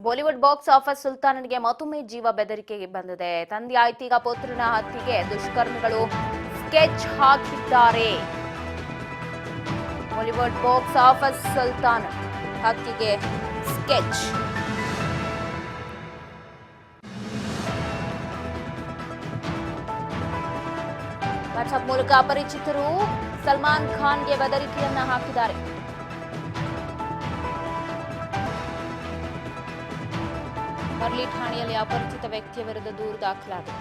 Bollywood box office ಸುಲ್ತಾನನಿಗೆ ಮತ್ತೊಮ್ಮೆ ಜೀವ ಬೆದರಿಕೆಗೆ ಬಂದಿದೆ. ತಂದೆ ಆಯ್ತೀಗ ಪುತ್ರನ ಹತ್ಯೆಗೆ ದುಷ್ಕರ್ಮಿಗಳು ಸ್ಕೆಚ್ ಹಾಕಿದ್ದಾರೆ. ಬಾಲಿವುಡ್ ಬಾಕ್ಸ್ ಆಫೀಸ್ ಸುಲ್ತಾನ್ ಹತ್ಯೆಗೆ ಸ್ಕೆಚ್. ವಾಟ್ಸ್ಆಪ್ ಮೂಲಕ ಅಪರಿಚಿತರು ಸಲ್ಮಾನ್ ಖಾನ್ಗೆ ಬೆದರಿಕೆಯನ್ನ ಹಾಕಿದ್ದಾರೆ. ವರ್ಲಿ ಠಾಣೆಯಲ್ಲಿ ಅಪರಿಚಿತ ವ್ಯಕ್ತಿಯ ವಿರುದ್ಧ ದೂರು ದಾಖಲಾಗಿದೆ.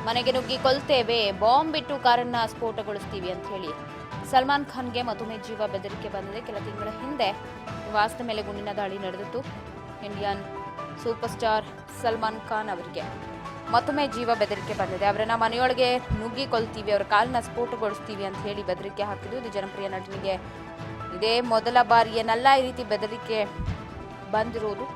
ಮನೆಗೆ ನುಗ್ಗಿ ಕೊಲ್ತೇವೆ, ಬಾಂಬ್ ಬಿಟ್ಟು ಕಾರನ್ನ ಸ್ಫೋಟಗೊಳಿಸ್ತೀವಿ ಅಂತ ಹೇಳಿ ಸಲ್ಮಾನ್ ಖಾನ್ಗೆ ಮತ್ತೊಮ್ಮೆ ಜೀವ ಬೆದರಿಕೆ ಬಂದಿದೆ. ಕೆಲ ತಿಂಗಳ ಹಿಂದೆ ನಿವಾಸದ ಮೇಲೆ ಗುಂಡಿನ ದಾಳಿ ನಡೆದಿತ್ತು. Indian super star Salman Khan ಅವರಿಗೆ ಮತ್ತೊಮ್ಮೆ ಜೀವ ಬೆದರಿಕೆ ಬಂದಿದೆ. ಅವರನ್ನ ಮನೆಯೊಳಗೆ ನುಗ್ಗಿ ಕೊಲ್ತೀವಿ, ಅವರ ಕಾಲನ್ನ ಸ್ಫೋಟಗೊಳಿಸ್ತೀವಿ ಅಂತ ಹೇಳಿ ಬೆದರಿಕೆ ಹಾಕಿದ್ದು. ಇದು ಜನಪ್ರಿಯ ನಟನಿಗೆ ಇದೇ ಮೊದಲ ಬಾರಿ ಏನಲ್ಲ ಈ ರೀತಿ ಬೆದರಿಕೆ ಬಂದಿರುವುದು.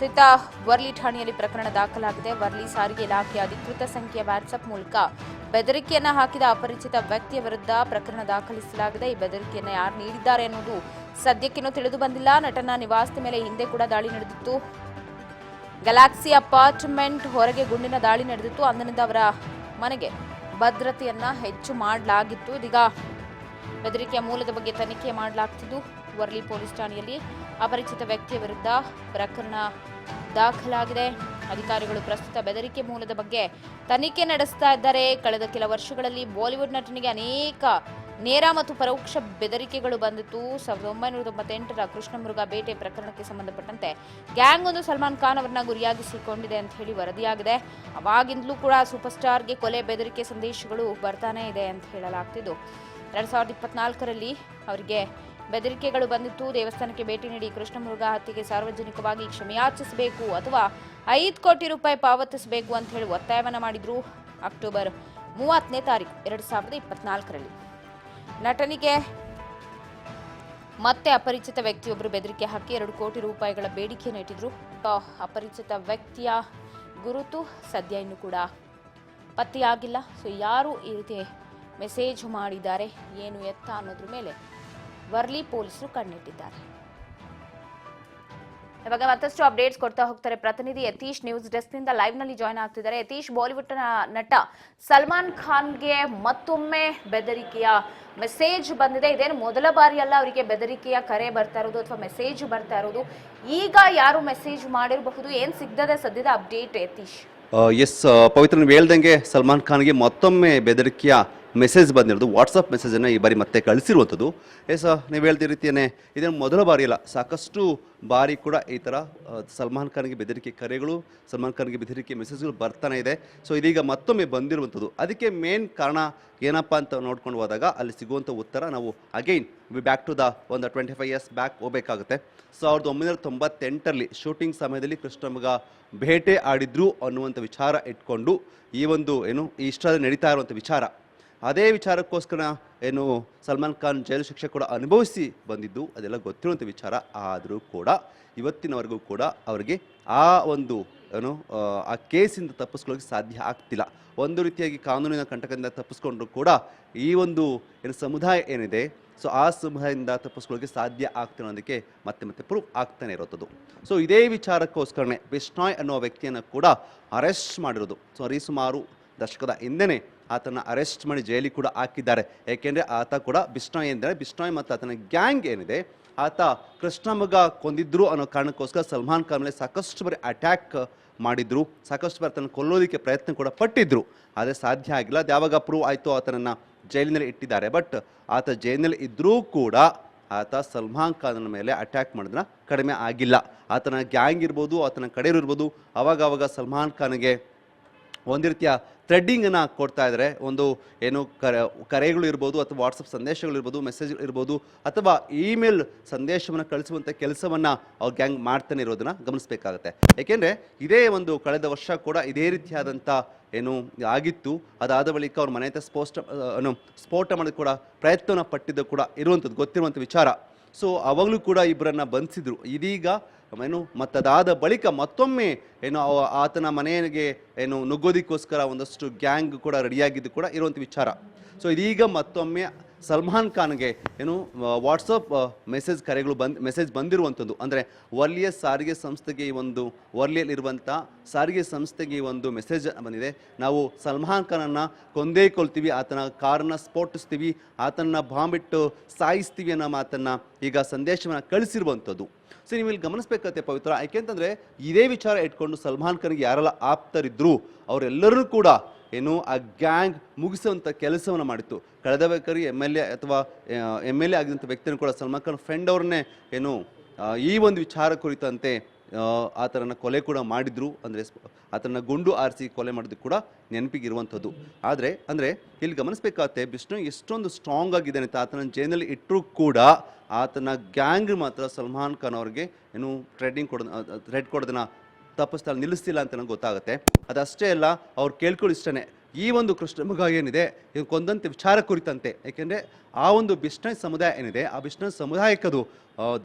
ಸಹಿತ ವರ್ಲಿ ಠಾಣೆಯಲ್ಲಿ ಪ್ರಕರಣ ದಾಖಲಾಗಿದೆ. ವರ್ಲಿ ಸಾರಿಗೆ ಇಲಾಖೆಯ ಅಧಿಕೃತ ಸಂಖ್ಯೆಯ ವಾಟ್ಸ್ಆಪ್ ಮೂಲಕ ಬೆದರಿಕೆಯನ್ನ ಹಾಕಿದ ಅಪರಿಚಿತ ವ್ಯಕ್ತಿಯ ವಿರುದ್ಧ ಪ್ರಕರಣ ದಾಖಲಿಸಲಾಗಿದೆ. ಈ ಬೆದರಿಕೆಯನ್ನ ಯಾರು ನೀಡಿದ್ದಾರೆ ಎನ್ನುವುದು ಸದ್ಯಕ್ಕಿನ್ನೂ ತಿಳಿದು ಬಂದಿಲ್ಲ. ನಟನ ನಿವಾಸದ ಮೇಲೆ ಹಿಂದೆ ಕೂಡ ದಾಳಿ ನಡೆದಿತ್ತು. ಗ್ಯಾಲಕ್ಸಿ ಅಪಾರ್ಟ್ಮೆಂಟ್ ಹೊರಗೆ ಗುಂಡಿನ ದಾಳಿ ನಡೆದಿತ್ತು. ಅಂದಿನಿಂದ ಅವರ ಮನೆಗೆ ಭದ್ರತೆಯನ್ನ ಹೆಚ್ಚು ಮಾಡಲಾಗಿತ್ತು. ಇದೀಗ ಬೆದರಿಕೆಯ ಮೂಲದ ಬಗ್ಗೆ ತನಿಖೆ ಮಾಡಲಾಗ್ತಿದ್ದು. ವರ್ಲಿ ಪೊಲೀಸ್ ಠಾಣೆಯಲ್ಲಿ ಅಪರಿಚಿತ ವ್ಯಕ್ತಿಯ ವಿರುದ್ಧ ಪ್ರಕರಣ ದಾಖಲಾಗಿದೆ. ಅಧಿಕಾರಿಗಳು ಪ್ರಸ್ತುತ ಬೆದರಿಕೆ ಮೂಲದ ಬಗ್ಗೆ ತನಿಖೆ ನಡೆಸ್ತಾ ಇದ್ದಾರೆ. ಕಳೆದ ಕೆಲ ವರ್ಷಗಳಲ್ಲಿ ಬಾಲಿವುಡ್ ನಟನಿಗೆ ಅನೇಕ ನೇರ ಮತ್ತು ಪರೋಕ್ಷ ಬೆದರಿಕೆಗಳು ಬಂದಿತ್ತು. 1998ರ ಕೃಷ್ಣಮೃಗ ಬೇಟೆ ಪ್ರಕರಣಕ್ಕೆ ಸಂಬಂಧಪಟ್ಟಂತೆ ಗ್ಯಾಂಗ್ ಒಂದು ಸಲ್ಮಾನ್ ಖಾನ್ ಅವರನ್ನ ಗುರಿಯಾಗಿಸಿಕೊಂಡಿದೆ ಅಂತ ಹೇಳಿ ವರದಿಯಾಗಿದೆ. ಅವಾಗಿಂದಲೂ ಕೂಡ ಸೂಪರ್ ಸ್ಟಾರ್ಗೆ ಕೊಲೆ ಬೆದರಿಕೆ ಸಂದೇಶಗಳು ಬರ್ತಾನೆ ಇದೆ ಅಂತ ಹೇಳಲಾಗ್ತಿದ್ದು. 2024ರಲ್ಲಿ ಅವರಿಗೆ ಬೆದರಿಕೆಗಳು ಬಂದಿತ್ತು. ದೇವಸ್ಥಾನಕ್ಕೆ ಭೇಟಿ ನೀಡಿ ಕೃಷ್ಣಮೃಗ ಹತ್ಯೆಗೆ ಸಾರ್ವಜನಿಕವಾಗಿ ಕ್ಷಮೆಯಾಚಿಸಬೇಕು ಅಥವಾ 5 ಕೋಟಿ ರೂಪಾಯಿ ಪಾವತಿಸಬೇಕು ಅಂತ ಹೇಳಿ ಒತ್ತಾಯವನ್ನ ಮಾಡಿದ್ರು. ಅಕ್ಟೋಬರ್ 30ನೇ ತಾರೀಕು 2024ರಲ್ಲಿ ನಟನಿಗೆ ಮತ್ತೆ ಅಪರಿಚಿತ ವ್ಯಕ್ತಿಯೊಬ್ಬರು ಬೆದರಿಕೆ ಹಾಕಿ 2 ಕೋಟಿ ರೂಪಾಯಿಗಳ ಬೇಡಿಕೆಯನ್ನು ಇಟ್ಟಿದ್ರು. ಅಪರಿಚಿತ ವ್ಯಕ್ತಿಯ ಗುರುತು ಸದ್ಯ ಇನ್ನೂ ಕೂಡ ಪತ್ತೆಯಾಗಿಲ್ಲ. ಸೊ ಯಾರು ಈ ರೀತಿ ಮೆಸೇಜ್ ಮಾಡಿದ್ದಾರೆ, ಏನು ಎತ್ತ ಅನ್ನೋದ್ರ ಮೇಲೆ ವರ್ಲಿ ಪೊಲೀಸರು ಕಣ್ಣಿಟ್ಟಿದ್ದಾರೆ. ಇವಾಗ ಮತ್ತಷ್ಟು ಅಪ್ಡೇಟ್ಸ್ ಕೊಡ್ತಾ ಹೋಗ್ತಾರೆ ಪ್ರತಿನಿಧಿ ಯತೀಶ್. ನ್ಯೂಸ್ ಡೆಸ್ಕ್ ನಿಂದ ಲೈವ್ ನಲ್ಲಿ ಜಾಯ್ನ್ ಆಗ್ತಿದ್ದಾರೆ. ಯತೀಶ್, ಬಾಲಿವುಡ್ ನಟ ಸಲ್ಮಾನ್ ಖಾನ್ಗೆ ಮತ್ತೊಮ್ಮೆ ಬೆದರಿಕೆಯ ಮೆಸೇಜ್ ಬಂದಿದೆ. ಇದೇನು ಮೊದಲ ಬಾರಿ ಅಲ್ಲ ಅವರಿಗೆ ಬೆದರಿಕೆಯ ಕರೆ ಬರ್ತಾ ಇರೋದು ಅಥವಾ ಮೆಸೇಜ್ ಬರ್ತಾ ಇರೋದು. ಈಗ ಯಾರು ಮೆಸೇಜ್ ಮಾಡಿರಬಹುದು, ಏನ್ ಸಿಗ್ತದೆ ಸದ್ಯದ ಅಪ್ಡೇಟ್ ಯತೀಶ್? ಎಸ್ ಪವಿತ್ರ, ನೀವು ಹೇಳ್ದಂಗೆ ಸಲ್ಮಾನ್ ಖಾನ್ಗೆ ಮತ್ತೊಮ್ಮೆ ಬೆದರಿಕೆಯ ಮೆಸೇಜ್ ಬಂದಿರೋದು. ವಾಟ್ಸಪ್ ಮೆಸೇಜನ್ನು ಈ ಬಾರಿ ಮತ್ತೆ ಕಳಿಸಿರುವಂಥದ್ದು. ಎಸ್, ನೀವು ಹೇಳ್ದ ರೀತಿಯೇ ಇದೇನು ಮೊದಲ ಬಾರಿ ಅಲ್ಲ, ಸಾಕಷ್ಟು ಬಾರಿ ಕೂಡ ಈ ಥರ ಸಲ್ಮಾನ್ ಖಾನ್ಗೆ ಬೆದರಿಕೆ ಕರೆಗಳು, ಸಲ್ಮಾನ್ ಖಾನ್ಗೆ ಬೆದರಿಕೆ ಮೆಸೇಜ್ಗಳು ಬರ್ತಾನೆ ಇದೆ. ಸೊ ಇದೀಗ ಮತ್ತೊಮ್ಮೆ ಬಂದಿರುವಂಥದ್ದು. ಅದಕ್ಕೆ ಮೇನ್ ಕಾರಣ ಏನಪ್ಪ ಅಂತ ನೋಡ್ಕೊಂಡು ಹೋದಾಗ ಅಲ್ಲಿ ಸಿಗುವಂಥ ಉತ್ತರ ನಾವು ಅಗೈನ್ ಬ್ಯಾಕ್ ಟು ದ ಒಂದು 25 ಇಯರ್ಸ್ ಬ್ಯಾಕ್ ಹೋಗಬೇಕಾಗುತ್ತೆ. 1998ರಲ್ಲಿ ಶೂಟಿಂಗ್ ಸಮಯದಲ್ಲಿ ಕೃಷ್ಣಮೃಗ ಬೇಟೆ ಆಡಿದ್ರು ಅನ್ನುವಂಥ ವಿಚಾರ ಇಟ್ಕೊಂಡು ಈ ಒಂದು ಈ ಇಷ್ಟದಲ್ಲಿ ನಡೀತಾ ಇರುವಂಥ ವಿಚಾರ, ಅದೇ ವಿಚಾರಕ್ಕೋಸ್ಕರ ಸಲ್ಮಾನ್ ಖಾನ್ ಜೈಲು ಶಿಕ್ಷೆ ಕೂಡ ಅನುಭವಿಸಿ ಬಂದಿದ್ದು ಅದೆಲ್ಲ ಗೊತ್ತಿರುವಂಥ ವಿಚಾರ. ಆದರೂ ಕೂಡ ಇವತ್ತಿನವರೆಗೂ ಕೂಡ ಅವರಿಗೆ ಆ ಒಂದು ಆ ಕೇಸಿಂದ ತಪ್ಪಿಸ್ಕೊಳ್ಳೋಕೆ ಸಾಧ್ಯ ಆಗ್ತಿಲ್ಲ. ಒಂದು ರೀತಿಯಾಗಿ ಕಾನೂನಿನ ಕಂಟಕದಿಂದ ತಪ್ಪಿಸ್ಕೊಂಡ್ರು ಕೂಡ ಈ ಒಂದು ಸಮುದಾಯ ಏನಿದೆ, ಸೊ ಆ ಸಮುದಾಯದಿಂದ ತಪ್ಪಿಸ್ಕೊಳ್ಳೋಕೆ ಸಾಧ್ಯ ಆಗ್ತಿಲ್ಲ ಅನ್ನೋದಕ್ಕೆ ಮತ್ತೆ ಮತ್ತೆ ಪ್ರೂಫ್ ಆಗ್ತಾನೆ ಇರೋದು. ಸೊ ಇದೇ ವಿಚಾರಕ್ಕೋಸ್ಕರನೇ ಬಿಷ್ಣಾಯ್ ಅನ್ನೋ ವ್ಯಕ್ತಿಯನ್ನು ಕೂಡ ಅರೆಸ್ಟ್ ಮಾಡಿರೋದು. ಸುಮಾರು ದಶಕದ ಹಿಂದೆನೇ ಆತನ ಅರೆಸ್ಟ್ ಮಾಡಿ ಜೈಲಿಗೆ ಕೂಡ ಹಾಕಿದ್ದಾರೆ. ಏಕೆಂದರೆ ಆತ ಕೂಡ ಬಿಷ್ಣಾಯ್ ಮತ್ತು ಆತನ ಗ್ಯಾಂಗ್ ಏನಿದೆ, ಆತ ಕೃಷ್ಣಮೃಗ ಕೊಂದಿದ್ರು ಅನ್ನೋ ಕಾರಣಕ್ಕೋಸ್ಕರ ಸಲ್ಮಾನ್ ಖಾನ್ ಮೇಲೆ ಸಾಕಷ್ಟು ಬಾರಿ ಅಟ್ಯಾಕ್ ಮಾಡಿದ್ರು, ಸಾಕಷ್ಟು ಬಾರಿ ಆತನ ಕೊಲ್ಲೋದಕ್ಕೆ ಪ್ರಯತ್ನ ಕೂಡ ಪಟ್ಟಿದ್ರು. ಆದರೆ ಸಾಧ್ಯ ಆಗಿಲ್ಲ. ಅದು ಯಾವಾಗ ಪ್ರೂವ್ ಆಯಿತು ಆತನನ್ನು ಜೈಲಿನಲ್ಲಿ ಇಟ್ಟಿದ್ದಾರೆ. ಬಟ್ ಆತ ಜೈಲಿನಲ್ಲಿ ಇದ್ದರೂ ಕೂಡ ಆತ ಸಲ್ಮಾನ್ ಖಾನ್ ಮೇಲೆ ಅಟ್ಯಾಕ್ ಮಾಡೋದನ್ನ ಕಡಿಮೆ ಆಗಿಲ್ಲ. ಆತನ ಗ್ಯಾಂಗ್ ಇರ್ಬೋದು, ಆತನ ಕಡೆಯವರು ಇರ್ಬೋದು, ಅವಾಗವಾಗ ಸಲ್ಮಾನ್ ಖಾನ್ಗೆ ಒಂದು ರೀತಿಯ ಥ್ರೆಡ್ಡಿಂಗನ್ನು ಕೊಡ್ತಾ ಇದ್ದಾರೆ. ಒಂದು ಕರೆಗಳು ಇರ್ಬೋದು ಅಥವಾ ವಾಟ್ಸಪ್ ಸಂದೇಶಗಳಿರ್ಬೋದು, ಮೆಸೇಜ್ ಇರ್ಬೋದು, ಅಥವಾ ಇಮೇಲ್ ಸಂದೇಶವನ್ನು ಕಳಿಸುವಂಥ ಕೆಲಸವನ್ನು ಅವ್ರ ಗ್ಯಾಂಗ್ ಮಾಡ್ತಾನೆ ಇರೋದನ್ನು ಗಮನಿಸಬೇಕಾಗತ್ತೆ. ಏಕೆಂದರೆ ಇದೇ ಒಂದು ಕಳೆದ ವರ್ಷ ಕೂಡ ಇದೇ ರೀತಿಯಾದಂಥ ಆಗಿತ್ತು. ಅದಾದ ಬಳಿಕ ಅವ್ರ ಮನೆ ಹತ್ರ ಸ್ಫೋಟ ಮಾಡೋದು ಕೂಡ ಪ್ರಯತ್ನವನ್ನು ಪಟ್ಟಿದ್ದು ಕೂಡ ಇರುವಂಥದ್ದು ಗೊತ್ತಿರುವಂಥ ವಿಚಾರ. ಸೊ ಅವಾಗಲೂ ಕೂಡ ಇಬ್ಬರನ್ನು ಬಂಧಿಸಿದ್ರು. ಇದೀಗ ಮತ್ತದಾದ ಬಳಿಕ ಮತ್ತೊಮ್ಮೆ ಆತನ ಮನೆಗೆ ನುಗ್ಗೋದಕ್ಕೋಸ್ಕರ ಒಂದಷ್ಟು ಗ್ಯಾಂಗ್ ಕೂಡ ರೆಡಿಯಾಗಿದ್ದು ಕೂಡ ಇರುವಂಥ ವಿಚಾರ. ಸೊ ಇದೀಗ ಮತ್ತೊಮ್ಮೆ ಸಲ್ಮಾನ್ ಖಾನ್ಗೆ ಏನು ವಾಟ್ಸಪ್ ಮೆಸೇಜ್ ಬಂದಿರುವಂಥದ್ದು. ಅಂದರೆ ವರ್ಲಿಯ ಸಾರಿಗೆ ಸಂಸ್ಥೆಗೆ ಈ ಒಂದು ವರ್ಲಿಯಲ್ಲಿರುವಂಥ ಸಾರಿಗೆ ಸಂಸ್ಥೆಗೆ ಈ ಒಂದು ಮೆಸೇಜ್ ಬಂದಿದೆ. ನಾವು ಸಲ್ಮಾನ್ ಖಾನನ್ನು ಕೊಂದೇ ಕೊಲ್ತೀವಿ, ಆತನ ಕಾರನ್ನು ಸ್ಫೋಟಿಸ್ತೀವಿ, ಆತನ ಬಾಂಬಿಟ್ಟು ಸಾಯಿಸ್ತೀವಿ ಅನ್ನೋ ಮಾತನ್ನು ಈಗ ಸಂದೇಶವನ್ನು ಕಳಿಸಿರುವಂಥದ್ದು. ಸೊ ನೀವು ಇಲ್ಲಿ ಗಮನಿಸಬೇಕಾಗತ್ತೆ ಪವಿತ್ರ, ಯಾಕೆಂತಂದರೆ ಇದೇ ವಿಚಾರ ಇಟ್ಕೊಂಡು ಸಲ್ಮಾನ್ ಖಾನ್ಗೆ ಯಾರೆಲ್ಲ ಆಪ್ತರಿದ್ರು ಅವರೆಲ್ಲರೂ ಕೂಡ ಏನು ಆ ಗ್ಯಾಂಗ್ ಮುಗಿಸುವಂಥ ಕೆಲಸವನ್ನು ಮಾಡಿತ್ತು. ಕಳೆದ ಬೇಕಾದ್ರೆ ಎಮ್ ಎಲ್ ಎ ಆಗಿದ್ದಂಥ ವ್ಯಕ್ತಿಯನ್ನು ಕೂಡ ಸಲ್ಮಾನ್ ಖಾನ್ ಫ್ರೆಂಡ್ ಅವ್ರನ್ನೇ ಏನು ಈ ಒಂದು ವಿಚಾರ ಕುರಿತಂತೆ ಆತನನ್ನು ಕೊಲೆ ಕೂಡ ಮಾಡಿದ್ರು. ಅಂದರೆ ಆತನ ಗುಂಡು ಆರಿಸಿ ಕೊಲೆ ಮಾಡಿದ್ದು ಕೂಡ ನೆನಪಿಗಿರುವಂಥದ್ದು. ಅಂದರೆ ಇಲ್ಲಿ ಗಮನಿಸಬೇಕಾಗತ್ತೆ ಬಿಷ್ಣು ಎಷ್ಟೊಂದು ಸ್ಟ್ರಾಂಗ್ ಆಗಿದೆ ಅಂತ. ಆತನ ಜೈನಲ್ಲಿ ಇಟ್ಟರೂ ಕೂಡ ಆತನ ಗ್ಯಾಂಗ್ ಮಾತ್ರ ಸಲ್ಮಾನ್ ಖಾನ್ ಅವ್ರಿಗೆ ಏನು ಥ್ರೆಡ್ ಕೊಡೋದನ್ನ ತಪ್ಪಿಸ್ತಾ ನಿಲ್ಲಿಸ್ತಿಲ್ಲ ಅಂತ ನನಗೆ ಗೊತ್ತಾಗುತ್ತೆ. ಅದಷ್ಟೇ ಅಲ್ಲ, ಅವ್ರು ಕೇಳ್ಕೊಳ್ಳಿ ಇಷ್ಟೇ, ಈ ಒಂದು ಕೃಷ್ಣ ಮಗ ಏನಿದೆ ಕೊಂದಂತೆ ವಿಚಾರ ಕುರಿತಂತೆ, ಏಕೆಂದರೆ ಆ ಒಂದು ಬಿಷ್ಣೋಯ್ ಸಮುದಾಯ ಏನಿದೆ ಆ ಬಿಷ್ಣೋಯ್ ಸಮುದಾಯಕ್ಕದು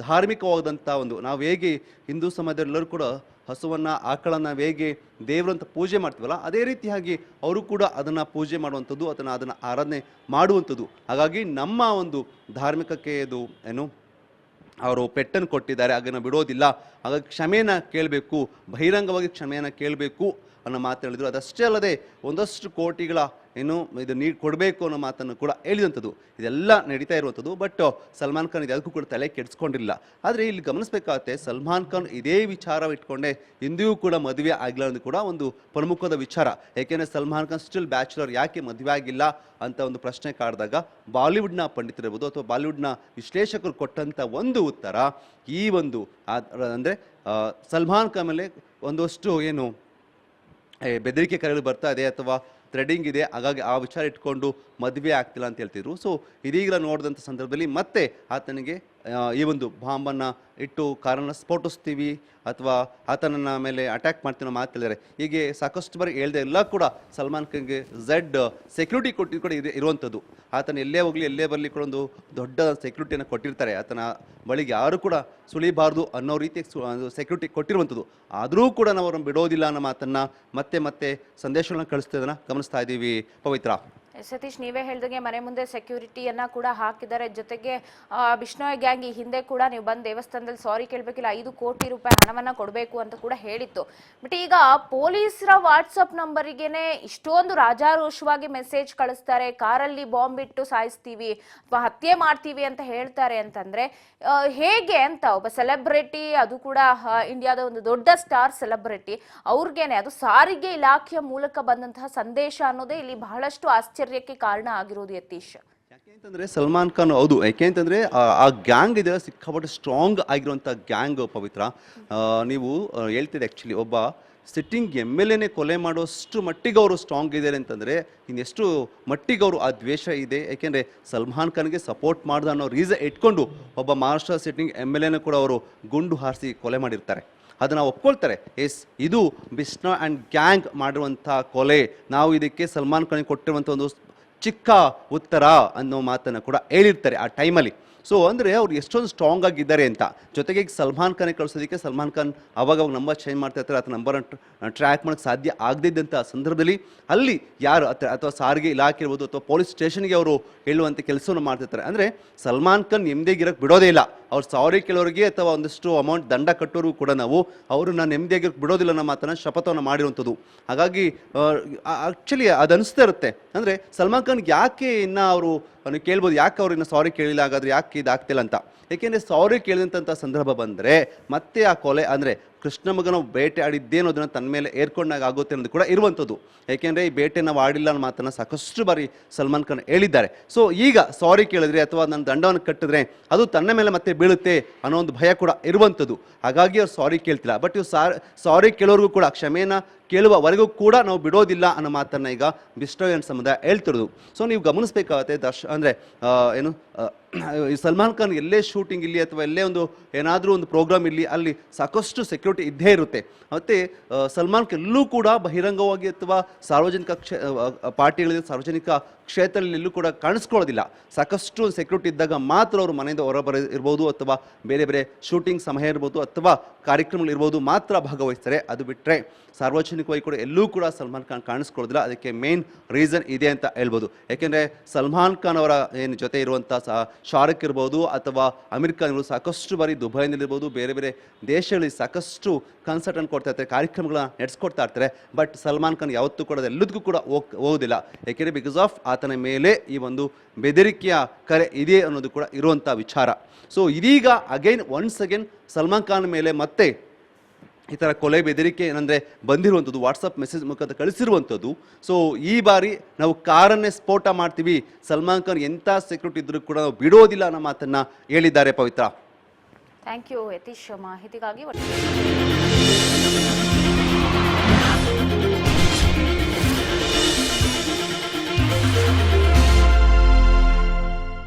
ಧಾರ್ಮಿಕವಾದಂಥ ಒಂದು, ನಾವು ಹೇಗೆ ಹಿಂದೂ ಸಮಾಜದಲ್ಲರೂ ಕೂಡ ಹಸುವನ್ನು ಆಕಳನ್ನು ಹೇಗೆ ದೇವರಂತ ಪೂಜೆ ಮಾಡ್ತೀವಲ್ಲ ಅದೇ ರೀತಿಯಾಗಿ ಅವರು ಕೂಡ ಅದನ್ನು ಪೂಜೆ ಮಾಡುವಂಥದ್ದು, ಅದನ್ನು ಆರಾಧನೆ ಮಾಡುವಂಥದ್ದು. ಹಾಗಾಗಿ ನಮ್ಮ ಒಂದು ಧಾರ್ಮಿಕಕ್ಕೆ ಇದು ಏನು ಅವರು ಪೆಟ್ಟನ್ನು ಕೊಟ್ಟಿದ್ದಾರೆ, ಅದನ್ನು ಬಿಡೋದಿಲ್ಲ, ಹಾಗಾಗಿ ಕ್ಷಮೆಯನ್ನು ಕೇಳಬೇಕು, ಬಹಿರಂಗವಾಗಿ ಕ್ಷಮೆಯನ್ನು ಕೇಳಬೇಕು ಅನ್ನೋ ಮಾತು ಹೇಳಿದರು. ಅದಷ್ಟೇ ಅಲ್ಲದೆ ಒಂದಷ್ಟು ಕೋಟಿಗಳ ಏನು ಇದು ಕೊಡಬೇಕು ಅನ್ನೋ ಮಾತನ್ನು ಕೂಡ ಹೇಳಿದಂಥದ್ದು. ಇದೆಲ್ಲ ನಡೀತಾ ಇರುವಂಥದ್ದು. ಬಟ್ ಸಲ್ಮಾನ್ ಖಾನ್ ಇದಕ್ಕೂ ಕೂಡ ತಲೆ ಕೆಡಿಸ್ಕೊಂಡಿಲ್ಲ. ಆದರೆ ಇಲ್ಲಿ ಗಮನಿಸಬೇಕಾಗತ್ತೆ, ಸಲ್ಮಾನ್ ಖಾನ್ ಇದೇ ವಿಚಾರ ಇಟ್ಕೊಂಡೆ ಇಂದಿಗೂ ಕೂಡ ಮದುವೆ ಆಗಿಲ್ಲ ಅನ್ನೋದು ಕೂಡ ಒಂದು ಪ್ರಮುಖದ ವಿಚಾರ. ಏಕೆಂದರೆ ಸಲ್ಮಾನ್ ಖಾನ್ ಸ್ಟಿಲ್ ಬ್ಯಾಚುಲರ್, ಯಾಕೆ ಮದುವೆ ಆಗಿಲ್ಲ ಅಂತ ಒಂದು ಪ್ರಶ್ನೆ ಕಾಡಿದಾಗ ಬಾಲಿವುಡ್ನ ಪಂಡಿತರಿರ್ಬೋದು ಅಥವಾ ಬಾಲಿವುಡ್ನ ವಿಶ್ಲೇಷಕರು ಕೊಟ್ಟಂಥ ಒಂದು ಉತ್ತರ ಈ ಒಂದು ಅಂದರೆ ಸಲ್ಮಾನ್ ಖಾನ್ ಮೇಲೆ ಒಂದಷ್ಟು ಏನು ಬೆದರಿಕೆ ಕರೆಗಳು ಬರ್ತಾ ಇದೆ ಅಥವಾ ಥ್ರೆಡಿಂಗ್ ಇದೆ, ಹಾಗಾಗಿ ಆ ವಿಚಾರ ಇಟ್ಕೊಂಡು ಮದುವೆ ಆಗ್ತಿಲ್ಲ ಅಂತ ಹೇಳ್ತಿದ್ರು. ಸೊ ಇದೀಗ ನೋಡಿದಂಥ ಸಂದರ್ಭದಲ್ಲಿ ಮತ್ತೆ ಆತನಿಗೆ ಈ ಒಂದು ಬಾಂಬನ್ನು ಇಟ್ಟು ಕಾರನ್ನು ಸ್ಫೋಟಿಸ್ತೀವಿ ಅಥವಾ ಆತನನ್ನ ಮೇಲೆ ಅಟ್ಯಾಕ್ ಮಾಡ್ತೀವಿ ಅನ್ನೋ ಮಾತು ಹೇಳಿದ್ದಾರೆ. ಹೀಗೆ ಸಾಕಷ್ಟು ಬಾರಿ ಹೇಳ್ದೆ ಎಲ್ಲ ಕೂಡ ಸಲ್ಮಾನ್ ಖಾನ್ಗೆ ಝೆಡ್ ಸೆಕ್ಯೂರಿಟಿ ಕೂಡ ಇರುವಂಥದ್ದು. ಆತನ ಎಲ್ಲೇ ಹೋಗಲಿ ಎಲ್ಲೇ ಬರಲಿ ಕೂಡ ಒಂದು ದೊಡ್ಡ ಸೆಕ್ಯೂರಿಟಿಯನ್ನು ಕೊಟ್ಟಿರ್ತಾರೆ. ಆತನ ಬಳಿಗೆ ಯಾರು ಕೂಡ ಸುಳಿಬಾರ್ದು ಅನ್ನೋ ರೀತಿ ಸೆಕ್ಯೂರಿಟಿ ಕೊಟ್ಟಿರುವಂಥದ್ದು. ಆದರೂ ಕೂಡ ನಾವು ಅವ್ರನ್ನ ಬಿಡೋದಿಲ್ಲ ಅನ್ನೋ ಮಾತನ್ನು ಮತ್ತೆ ಸಂದೇಶಗಳನ್ನ ಕಳಿಸ್ತಿದ್ದನ್ನು ಗಮನಿಸ್ತಾ ಇದ್ದೀವಿ ಪವಿತ್ರ. ಸತೀಶ್, ನೀವೇ ಹೇಳ್ದಂಗೆ ಮನೆ ಮುಂದೆ ಸೆಕ್ಯೂರಿಟಿಯನ್ನ ಕೂಡ ಹಾಕಿದ್ದಾರೆ. ಜೊತೆಗೆ ಬಿಷ್ಣೋಯ್ ಗ್ಯಾಂಗ್ ಈ ಹಿಂದೆ ಕೂಡ ನೀವು ಬಂದು ದೇವಸ್ಥಾನದಲ್ಲಿ ಸಾರಿ ಕೇಳಬೇಕಿಲ್ಲ, 5 ಕೋಟಿ ರೂಪಾಯಿ ಹಣವನ್ನ ಕೊಡಬೇಕು ಅಂತ ಕೂಡ ಹೇಳಿತ್ತು. ಬಟ್ ಈಗ ಪೊಲೀಸರ ವಾಟ್ಸಪ್ ನಂಬರಿಗೆನೆ ಇಷ್ಟೊಂದು ರಾಜಾರೋಷವಾಗಿ ಮೆಸೇಜ್ ಕಳಿಸ್ತಾರೆ, ಕಾರಲ್ಲಿ ಬಾಂಬ್ ಇಟ್ಟು ಸಾಯಿಸ್ತೀವಿ ಅಥವಾ ಹತ್ಯೆ ಮಾಡ್ತೀವಿ ಅಂತ ಹೇಳ್ತಾರೆ ಅಂತಂದ್ರೆ ಹೇಗೆ ಅಂತ ಒಬ್ಬ ಸೆಲೆಬ್ರಿಟಿ, ಅದು ಕೂಡ ಇಂಡಿಯಾದ ಒಂದು ದೊಡ್ಡ ಸ್ಟಾರ್ ಸೆಲೆಬ್ರಿಟಿ, ಅವ್ರಿಗೇನೆ ಅದು ಸಾರಿಗೆ ಇಲಾಖೆಯ ಮೂಲಕ ಬಂದಂತಹ ಸಂದೇಶ ಅನ್ನೋದೇ ಇಲ್ಲಿ ಬಹಳಷ್ಟು ಆಶ್ಚರ್ಯಕ್ಕೆ ಕಾರಣ ಆಗಿರೋದು ಯತೀಶ್. ಯಾಕೆಂತಂದ್ರೆ ಸಲ್ಮಾನ್ ಖಾನ್ ಹೌದು, ಯಾಕೆಂತಂದ್ರೆ ಆ ಗ್ಯಾಂಗ್ ಇದೆ ಸಿಕ್ಕಾಪಟ್ಟೆ ಸ್ಟ್ರಾಂಗ್ ಆಗಿರುವಂಥ ಗ್ಯಾಂಗ್ ಪವಿತ್ರ. ನೀವು ಹೇಳ್ತಿದ್ದೆ ಆ್ಯಕ್ಚುಲಿ ಒಬ್ಬ ಸಿಟ್ಟಿಂಗ್ MLA ಕೊಲೆ ಮಾಡೋಷ್ಟು ಮಟ್ಟಿಗೆ ಅವರು ಸ್ಟ್ರಾಂಗ್ ಇದ್ದಾರೆ ಅಂತಂದರೆ ಇನ್ನೆಷ್ಟು ಮಟ್ಟಿಗೆ ಅವರು ಆ ದ್ವೇಷ ಇದೆ. ಯಾಕೆಂದರೆ ಸಲ್ಮಾನ್ ಖಾನ್ಗೆ ಸಪೋರ್ಟ್ ಮಾಡ್ದ ಅನ್ನೋ ರೀಸನ್ ಇಟ್ಕೊಂಡು ಒಬ್ಬ ಮಹಾರಾಷ್ಟ್ರ ಸಿಟ್ಟಿಂಗ್ MLA ಕೂಡ ಅವರು ಗುಂಡು ಹಾರಿಸಿ ಕೊಲೆ ಮಾಡಿರ್ತಾರೆ. ಅದನ್ನು ಒಪ್ಕೊಳ್ತಾರೆ, ಎಸ್ ಇದು ಬಿಷ್ಣೋಯ್ ಆ್ಯಂಡ್ ಗ್ಯಾಂಗ್ ಮಾಡಿರುವಂಥ ಕೊಲೆ, ನಾವು ಇದಕ್ಕೆ ಸಲ್ಮಾನ್ ಖಾನ್ಗೆ ಕೊಟ್ಟಿರುವಂಥ ಒಂದು ಚಿಕ್ಕ ಉತ್ತರ ಅನ್ನೋ ಮಾತನ್ನು ಕೂಡ ಹೇಳಿರ್ತಾರೆ ಆ ಟೈಮಲ್ಲಿ. ಸೊ ಅಂದರೆ ಅವ್ರು ಎಷ್ಟೊಂದು ಸ್ಟ್ರಾಂಗ್ ಆಗಿದ್ದಾರೆ ಅಂತ. ಜೊತೆಗೆ ಈಗ ಸಲ್ಮಾನ್ ಖಾನಿಗೆ ಕಳಿಸೋದಕ್ಕೆ ಸಲ್ಮಾನ್ ಖಾನ್ ಅವಾಗ ನಂಬರ್ ಚೇಂಜ್ ಮಾಡ್ತಾ ಇರ್ತಾರೆ, ಆತ ನಂಬರನ್ನು ಟ್ರ್ಯಾಕ್ ಮಾಡೋಕ್ಕೆ ಸಾಧ್ಯ ಆಗದಿದ್ದಂಥ ಸಂದರ್ಭದಲ್ಲಿ ಅಲ್ಲಿ ಯಾರು ಅಥವಾ ಸಾರಿಗೆ ಇಲಾಖೆ ಇರ್ಬೋದು ಅಥವಾ ಪೊಲೀಸ್ ಸ್ಟೇಷನ್ಗೆ ಅವರು ಹೇಳುವಂಥ ಕೆಲಸವನ್ನು ಮಾಡ್ತಿರ್ತಾರೆ. ಅಂದರೆ ಸಲ್ಮಾನ್ ಖಾನ್ ನೆಮ್ಮದಿಯಾಗಿರೋಕ್ಕೆ ಬಿಡೋದೇ ಇಲ್ಲ. ಅವ್ರು ಸಾರಿ ಕೇಳೋರಿಗೆ ಅಥವಾ ಒಂದಷ್ಟು ಅಮೌಂಟ್ ದಂಡ ಕಟ್ಟೋರು ಕೂಡ ನಾವು ಅವ್ರನ್ನ ನೆಮ್ಮದಿಯಾಗಿರೋಕ್ಕೆ ಬಿಡೋದಿಲ್ಲ ಅನ್ನೋ ಮಾತನ್ನು ಶಪಥವನ್ನು ಮಾಡಿರುವಂಥದ್ದು. ಹಾಗಾಗಿ ಆ್ಯಕ್ಚುಲಿ ಅದು ಅನಿಸ್ತಾ ಇರುತ್ತೆ, ಅಂದರೆ ಸಲ್ಮಾನ್ ಖಾನ್ಗೆ ಯಾಕೆ ಇನ್ನು ಅವರು ಕೇಳ್ಬೋದು, ಯಾಕೆ ಅವ್ರು ಇನ್ನು ಸಾರಿ ಕೇಳಿಲ್ಲ, ಹಾಗಾದ್ರೆ ಯಾಕೆ ಇದಾಗ್ತಿಲ್ಲ ಅಂತ. ಏಕೆಂದರೆ ಸಾರಿ ಕೇಳಿದಂಥ ಸಂದರ್ಭ ಬಂದರೆ ಮತ್ತೆ ಆ ಕೊಲೆ ಅಂದರೆ ಕೃಷ್ಣ ಮಗನ ಬೇಟೆ ಆಡಿದ್ದೇನೋ ಅದನ್ನು ತನ್ನ ಮೇಲೆ ಏರ್ಕೊಂಡಾಗ ಆಗುತ್ತೆ ಅನ್ನೋದು ಕೂಡ ಇರುವಂಥದ್ದು. ಏಕೆಂದರೆ ಈ ಬೇಟೆ ನಾವು ಆಡಿಲ್ಲ ಅನ್ನೋ ಮಾತನ್ನು ಸಾಕಷ್ಟು ಬಾರಿ ಸಲ್ಮಾನ್ ಖಾನ್ ಹೇಳಿದ್ದಾರೆ. ಸೊ ಈಗ ಸಾರಿ ಕೇಳಿದ್ರೆ ಅಥವಾ ನನ್ನ ದಂಡವನ್ನು ಕಟ್ಟಿದ್ರೆ ಅದು ತನ್ನ ಮೇಲೆ ಮತ್ತೆ ಬೀಳುತ್ತೆ ಅನ್ನೋ ಒಂದು ಭಯ ಕೂಡ ಇರುವಂಥದ್ದು. ಹಾಗಾಗಿ ಅವ್ರು ಸಾರಿ ಕೇಳ್ತಿಲ್ಲ. ಬಟ್ ಇವು ಸಾರಿ ಕೇಳೋರಿಗೂ ಕೂಡ ಕ್ಷಮೆಯನ್ನು ಕೇಳುವವರೆಗೂ ಕೂಡ ನಾವು ಬಿಡೋದಿಲ್ಲ ಅನ್ನೋ ಮಾತನ್ನು ಈಗ ಬಿಷ್ಣೋಯ್ ಸಮುದಾಯ ಹೇಳ್ತಿರೋದು. ಸೊ ನೀವು ಗಮನಿಸಬೇಕಾಗತ್ತೆ ಅಂದರೆ ಏನು ಈ ಸಲ್ಮಾನ್ ಖಾನ್ ಎಲ್ಲೇ ಶೂಟಿಂಗ್ ಇಲ್ಲಿ ಅಥವಾ ಎಲ್ಲೇ ಒಂದು ಏನಾದರೂ ಒಂದು ಪ್ರೋಗ್ರಾಮ್ ಇಲ್ಲಿ ಅಲ್ಲಿ ಸಾಕಷ್ಟು ಸೆಕ್ಯೂರಿಟಿ ಇದ್ದೇ ಇರುತ್ತೆ. ಮತ್ತು ಸಲ್ಮಾನ್ ಖಾನ್ ಎಲ್ಲೂ ಕೂಡ ಬಹಿರಂಗವಾಗಿ ಅಥವಾ ಸಾರ್ವಜನಿಕ ಪಾರ್ಟಿಗಳಲ್ಲಿ ಸಾರ್ವಜನಿಕ ಕ್ಷೇತ್ರದಲ್ಲಿ ಎಲ್ಲೂ ಕೂಡ ಕಾಣಿಸ್ಕೊಳ್ಳೋದಿಲ್ಲ. ಸಾಕಷ್ಟು ಸೆಕ್ಯೂರಿಟಿ ಇದ್ದಾಗ ಮಾತ್ರ ಅವರು ಮನೆಯಿಂದ ಇರ್ಬೋದು ಅಥವಾ ಬೇರೆ ಬೇರೆ ಶೂಟಿಂಗ್ ಸಮಯ ಇರ್ಬೋದು ಅಥವಾ ಕಾರ್ಯಕ್ರಮಗಳಿರ್ಬೋದು ಮಾತ್ರ ಭಾಗವಹಿಸ್ತಾರೆ. ಅದು ಬಿಟ್ಟರೆ ಸಾರ್ವಜನಿಕವಾಗಿ ಕೂಡ ಎಲ್ಲೂ ಕೂಡ ಸಲ್ಮಾನ್ ಖಾನ್ ಕಾಣಿಸ್ಕೊಳ್ಳೋದಿಲ್ಲ. ಅದಕ್ಕೆ ಮೇನ್ ರೀಸನ್ ಇದೆ ಅಂತ ಹೇಳ್ಬೋದು. ಯಾಕೆಂದರೆ ಸಲ್ಮಾನ್ ಖಾನ್ ಅವರ ಏನು ಜೊತೆ ಇರುವಂಥ ಶಾರುಖ್ ಇರ್ಬೋದು ಅಥವಾ ಅಮೀರ್ ಖಾನ್ ಇರ್ಬೋದು ಸಾಕಷ್ಟು ಬಾರಿ ದುಬೈನಲ್ಲಿರ್ಬೋದು ಬೇರೆ ಬೇರೆ ದೇಶಗಳಲ್ಲಿ ಸಾಕಷ್ಟು ಕನ್ಸರ್ಟನ್ನು ಕೊಡ್ತಾ ಇರ್ತಾರೆ, ಕಾರ್ಯಕ್ರಮಗಳನ್ನ ನಡೆಸ್ಕೊಡ್ತಾ ಇರ್ತಾರೆ. ಬಟ್ ಸಲ್ಮಾನ್ ಖಾನ್ ಯಾವತ್ತೂ ಕೂಡ ಎಲ್ಲದಕ್ಕೂ ಕೂಡ ಹೋಗೋದಿಲ್ಲ. ಯಾಕೆಂದರೆ ಬಿಕಾಸ್ ಆಫ್ ಆತನ ಮೇಲೆ ಈ ಒಂದು ಬೆದರಿಕೆಯ ಕರೆ ಇದೆ ಅನ್ನೋದು ಕೂಡ ಇರುವಂಥ ವಿಚಾರ. ಸೊ ಇದೀಗ ಒನ್ಸ್ ಅಗೇನ್ ಸಲ್ಮಾನ್ ಖಾನ್ ಮೇಲೆ ಮತ್ತೆ ಈ ಥರ ಕೊಲೆ ಬೆದರಿಕೆ ಏನಂದರೆ ಬಂದಿರುವಂಥದ್ದು, ವಾಟ್ಸಪ್ ಮೆಸೇಜ್ ಮುಖಾಂತರ ಕಳಿಸಿರುವಂಥದ್ದು. ಸೊ ಈ ಬಾರಿ ನಾವು ಕಾರನ್ನೇ ಸ್ಫೋಟ ಮಾಡ್ತೀವಿ, ಸಲ್ಮಾನ್ ಖಾನ್ ಎಂಥ ಸೆಕ್ಯೂರಿಟಿ ಇದ್ರೂ ಕೂಡ ನಾವು ಬಿಡೋದಿಲ್ಲ ಅನ್ನೋ ಮಾತನ್ನು ಹೇಳಿದ್ದಾರೆ. ಪವಿತ್ರ, ಥ್ಯಾಂಕ್ ಯು ಯತೀಶ್ ಮಾಹಿತಿಗಾಗಿ.